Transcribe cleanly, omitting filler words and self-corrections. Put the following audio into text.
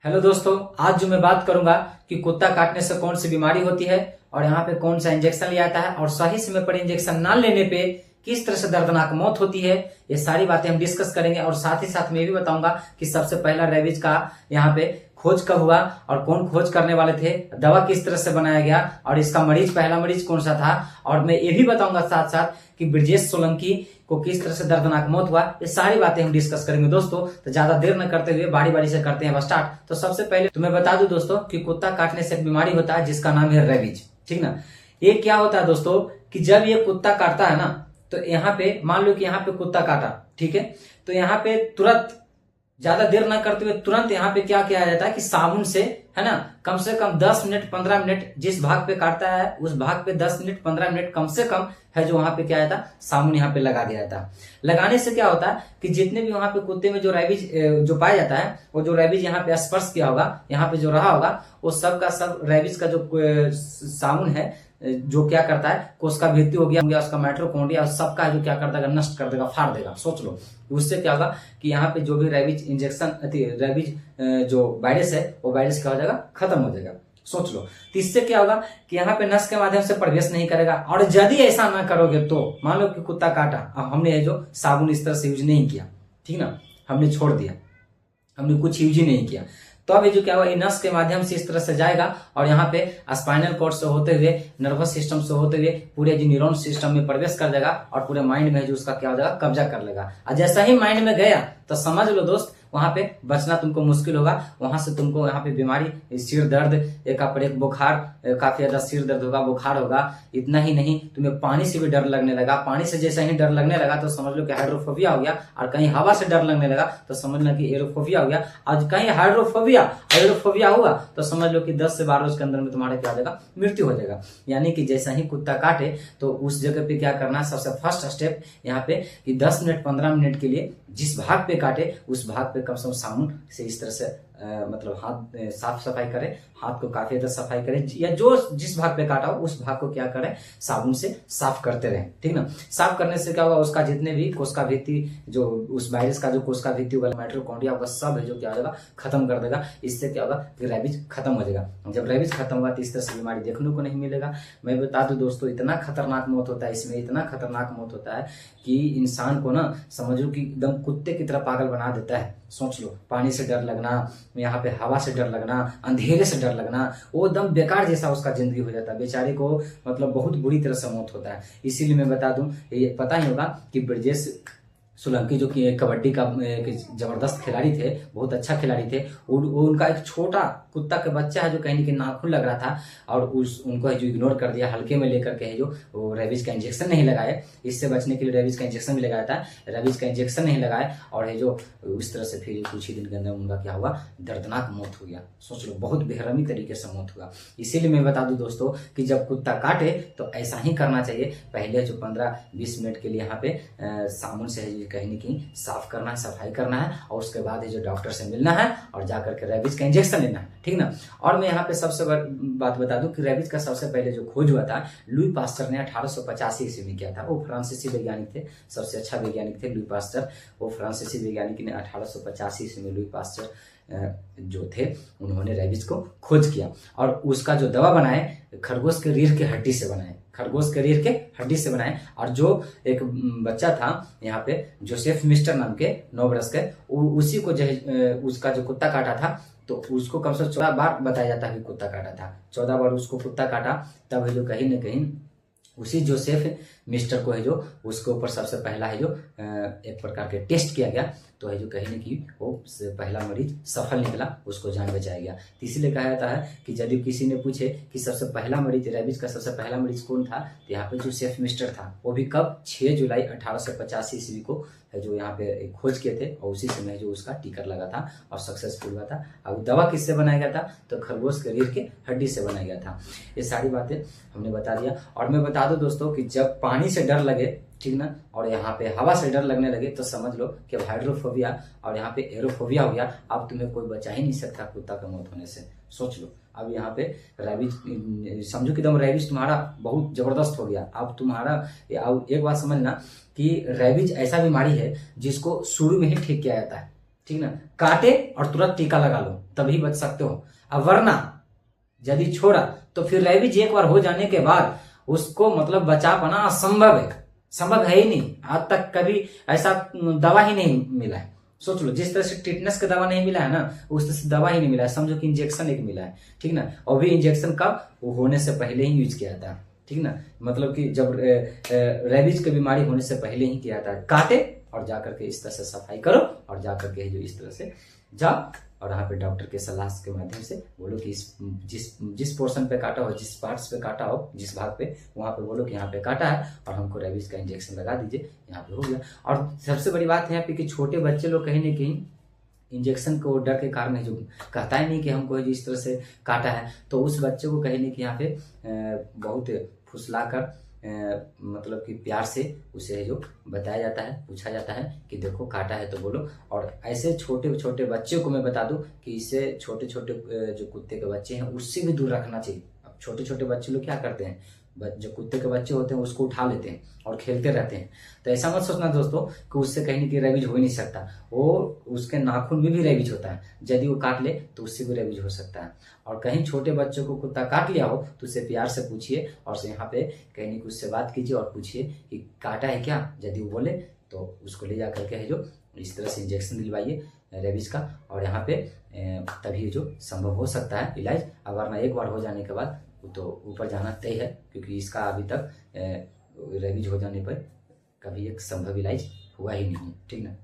Hello दोस्तों, आज जो मैं बात करूंगा कि कुत्ता काटने से कौन सी बीमारी होती है और यहाँ पे कौन सा इंजेक्शन लिया जाता है और सही समय पर इंजेक्शन ना लेने पे किस तरह से दर्दनाक मौत होती है, ये सारी बातें हम डिस्कस करेंगे। और साथ ही साथ मैं भी बताऊंगा कि सबसे पहला रेबीज का यहाँ पे खोज कब हुआ और कौन खोज करने वाले थे, दवा किस तरह से बनाया गया और इसका पहला मरीज कौन सा था। और मैं ये भी बताऊंगा साथ साथ कि ब्रजेश सोलंकी को किस तरह से दर्दनाक मौत हुआ। ये सारी बातें हम डिस्कस करेंगे दोस्तों। तो ज्यादा देर न करते हुए बारी बारी से करते हैं स्टार्ट। तो सबसे पहले तो मैं बता दूं दोस्तों कि कुत्ता काटने से एक बीमारी होता है जिसका नाम है रेबीज। ठीक ना। ये क्या होता है दोस्तों कि जब ये कुत्ता काटता है ना, तो यहाँ पे मान लो कि यहाँ पे कुत्ता काटा, ठीक है, तो यहाँ पे तुरंत ज्यादा देर ना करते हुए तुरंत यहाँ पे क्या किया जाता है कि साबुन से, है ना, कम से कम 10 मिनट 15 मिनट जिस भाग पे काटता है उस भाग पे 10 मिनट 15 मिनट कम से कम है जो वहां पे क्या जाता है, साबुन यहाँ पे लगा दिया जाता है। लगाने से क्या होता है कि जितने भी वहां पे कुत्ते में जो रेबीज जो पाया जाता है, वो जो रेबीज यहाँ पे स्पर्श किया होगा, यहाँ पे जो रहा होगा, वो सब का सब रेबीज का जो साबुन है जो क्या करता है, कोशिका भित्ति हो गया उसका माइटोकॉन्ड्रिया सबका जो क्या कर देगा, नष्ट कर देगा, फाड़ देगा। सोच लो उससे क्या होगा कि यहाँ पे जो भी रेबीज इंजेक्शन रेबीज जो वायरस है वो वायरस क्या हो जाएगा, खत्म हो जाएगा। सोच लो। तो इससे क्या होगा कि यहाँ पे नस के माध्यम से प्रवेश नहीं करेगा। और यदि ऐसा ना करोगे तो मान लो कि कुत्ता काटा, अब हमने जो साबुन इस तरह से यूज नहीं किया, ठीक ना, हमने छोड़ दिया, हमने कुछ यूज ही नहीं किया, तो अब ये जो क्या हुआ, नस के माध्यम से इस तरह से जाएगा और यहाँ पे स्पाइनल कॉर्ड से होते हुए, नर्वस सिस्टम से होते हुए पूरे जो न्यूरॉन सिस्टम में प्रवेश कर जाएगा और पूरे माइंड में जो उसका क्या हो जाएगा, कब्जा कर लेगा। और जैसा ही माइंड में गया तो समझ लो दोस्त वहां पे बचना तुमको मुश्किल होगा। वहां से तुमको यहाँ पे बीमारी, सिर दर्द, एक पर एक बुखार, काफी ज्यादा सिर दर्द होगा, बुखार होगा। इतना ही नहीं, तुम्हें पानी से भी डर लगने लगा। पानी से जैसे ही डर लगने लगा तो समझ लो कि हाइड्रोफोबिया हो गया। और कहीं हवा से डर लगने लगा तो समझ लो कि एरोफोबिया हो गया। आज कहीं हाइड्रोफोबिया हुआ तो समझ लो कि 10 से 12 रोज के अंदर में तुम्हारा क्या हो जाएगा, मृत्यु हो जाएगा। यानी कि जैसा ही कुत्ता काटे तो उस जगह पे क्या करना है, सबसे फर्स्ट स्टेप यहाँ पे कि 10 मिनट 15 मिनट के लिए जिस भाग पे काटे उस भाग पे कम से कम साबुन से इस तरह से मतलब हाथ साफ सफाई करे, हाथ को काफी ज्यादा सफाई करे, या जो जिस भाग पे काटा हो उस भाग को क्या करे, साबुन से साफ करते रहे। ठीक ना। साफ करने से क्या होगा, उसका जितने भी कोशिका भित्ति, जो उस वायरस का जो कोशिका भित्ति होगा, माइटोकॉन्ड्रिया होगा, सब है जो क्या हो जाएगा, खत्म कर देगा। इससे क्या होगा कि रेबीज खत्म हो जाएगा। जब रेबीज खत्म होगा तो इस तरह से बीमारी देखने को नहीं मिलेगा। मैं बता दूं दोस्तों, इतना खतरनाक मौत होता है इसमें, इतना खतरनाक मौत होता है कि इंसान को ना समझो कि एकदम कुत्ते की तरह पागल बना देता है। सोच लो, पानी से डर लगना, यहाँ पे हवा से डर लगना, अंधेरे से डर लगना, वो एकदम बेकार जैसा उसका जिंदगी हो जाता है। बेचारे को मतलब बहुत बुरी तरह से मौत होता है। इसीलिए मैं बता दूं, ये पता ही होगा कि ब्रजेश सोलंकी जो कि कबड्डी का जबरदस्त खिलाड़ी थे, बहुत अच्छा खिलाड़ी थे, उनका एक छोटा कुत्ता का बच्चा है जो कहीं न कहीं नाखून लग रहा था और उनको जो इग्नोर कर दिया, हल्के में लेकर के जो वो रेबीज का इंजेक्शन नहीं लगाए। इससे बचने के लिए रेबीज का इंजेक्शन भी लगाया था, रेबीज का इंजेक्शन नहीं लगाए और है जो इस तरह से फिर कुछ ही दिन के अंदर उनका क्या हुआ, दर्दनाक मौत हो गया। सोच लो, बहुत बेरहमी तरीके से मौत हुआ। इसीलिए मैं बता दूं दोस्तों कि जब कुत्ता काटे तो ऐसा ही करना चाहिए। पहले जो 15-20 मिनट के लिए यहाँ पे साबुन से कहीं न कहीं साफ करना है, सफाई करना है और उसके बाद जो डॉक्टर से मिलना है और जाकर के रेबीज का इंजेक्शन लेना है। ठीक ना। और मैं यहाँ पे सबसे बात बता दूं कि रेबीज का सबसे पहले जो खोज हुआ था, लुई पास्चर ने 1885 ईस्वी में किया था। वो फ्रांसीसी वैज्ञानिक थे, सबसे अच्छा वैज्ञानिक थे लुई पास्चर। वो फ्रांसीसी वैज्ञानिक ने 1885 ईस्वी में लुई पास्चर जो थे उन्होंने रेबीज को खोज किया और उसका जो दवा बनाए खरगोश के रीढ़ के हड्डी से बनाए, खरगोश के रीढ़ के हड्डी से बनाए। और जो एक बच्चा था यहाँ पे जोसेफ मिस्टर नाम के 9 बरस के, उसी को जो उसका जो कुत्ता काटा था तो उसको कम से कम 14 बार बताया जाता है कि कुत्ता काटा था। 14 बार उसको कुत्ता काटा। तब है जो कहीं न कहीं उसी जोसेफ मिस्टर को है जो उसके ऊपर सबसे पहला है जो एक प्रकार के टेस्ट किया गया, तो है जो कहीं न कहीं वो पहला मरीज सफल निकला, उसको जान बचाया गया। तो इसीलिए कहा जाता है कि यदि किसी ने पूछे कि सबसे पहला मरीज रेबीज का सबसे पहला मरीज कौन था, तो यहाँ पे जोसेफ मिस्टर था। वो भी कब, 6 जुलाई 1885 ईस्वी को है जो यहाँ पे खोज किए थे और उसी समय जो उसका टिकर लगा था और सक्सेसफुल हुआ था। अब दवा किससे बनाया गया था, तो खरगोश के रीढ़ के हड्डी से बनाया गया था। ये सारी बातें हमने बता दिया। और मैं बता दूं दोस्तों कि जब पानी से डर लगे, ठीक ना, और यहाँ पे हवा से डर लगने लगे तो समझ लो कि हाइड्रोफोबिया और यहाँ पे एरोफोबिया हो गया। अब तुम्हें कोई बचा ही नहीं सकता कुत्ता का मौत होने से। सोच लो, अब यहाँ पे रेबीज समझो कि एकदम रेबीज तुम्हारा बहुत जबरदस्त हो गया। अब तुम्हारा एक बात समझना कि रेबीज ऐसा बीमारी है जिसको शुरू में ही ठीक किया जाता है। ठीक ना, काटे और तुरंत टीका लगा लो, तभी बच सकते हो। अब वरना यदि छोड़ा तो फिर रेबीज एक बार हो जाने के बाद उसको मतलब बचा पाना असंभव है, संभव है ही नहीं। आज तक कभी ऐसा दवा ही नहीं मिला है। सोच लो, जिस तरह से टिटनेस का दवा नहीं मिला है ना, उस तरह से दवा ही नहीं मिला है। समझो कि इंजेक्शन एक मिला है, ठीक ना, और भी इंजेक्शन का वो होने से पहले ही यूज किया था, ठीक ना, मतलब कि जब रेबीज की बीमारी होने से पहले ही किया था। काटे और जाकर के इस तरह से सफाई करो और जाकर के जो इस तरह से जाओ और यहाँ पे डॉक्टर के सलाह के माध्यम से बोलो कि जिस पोर्शन पे काटा हो, जिस पार्ट्स पे काटा हो, जिस भाग पे, वहां पे बोलो कि यहाँ पे काटा है और हमको रेबीज का इंजेक्शन लगा दीजिए, यहाँ पे हो गया। और सबसे बड़ी बात है यहाँ पे कि छोटे बच्चे लोग कहीं ना कहीं इंजेक्शन को डर के कारण है जो कहता है नहीं कि हमको इस तरह से काटा है, तो उस बच्चे को कहीं ना कहीं यहाँ पे बहुत फुसला कर मतलब कि प्यार से उसे जो बताया जाता है, पूछा जाता है कि देखो काटा है तो बोलो। और ऐसे छोटे छोटे बच्चों को मैं बता दूं कि इसे छोटे छोटे जो कुत्ते के बच्चे हैं उससे भी दूर रखना चाहिए। अब छोटे छोटे बच्चे लोग क्या करते हैं, जो कुत्ते के बच्चे होते हैं उसको उठा लेते हैं और खेलते रहते हैं। तो ऐसा मत सोचना दोस्तों कि उससे कहीं ना कहीं रेबीज हो ही नहीं सकता। वो उसके नाखून में भी रेबीज होता है, यदि वो काट ले तो उससे भी रेबीज हो सकता है। और कहीं छोटे बच्चों को कुत्ता काट लिया हो तो उससे प्यार से पूछिए और यहाँ पे कहीं ना कहीं उससे बात कीजिए और पूछिए कि काटा है क्या। यदि वो बोले तो उसको ले जा करके है जो इस तरह से इंजेक्शन दिलवाइए रेबीज का, और यहाँ पे तभी जो संभव हो सकता है इलाज। वरना एक बार हो जाने के बाद तो ऊपर जाना तय है, क्योंकि इसका अभी तक रेबीज हो जाने पर कभी एक संभव इलाज हुआ ही नहीं, ठीक ना।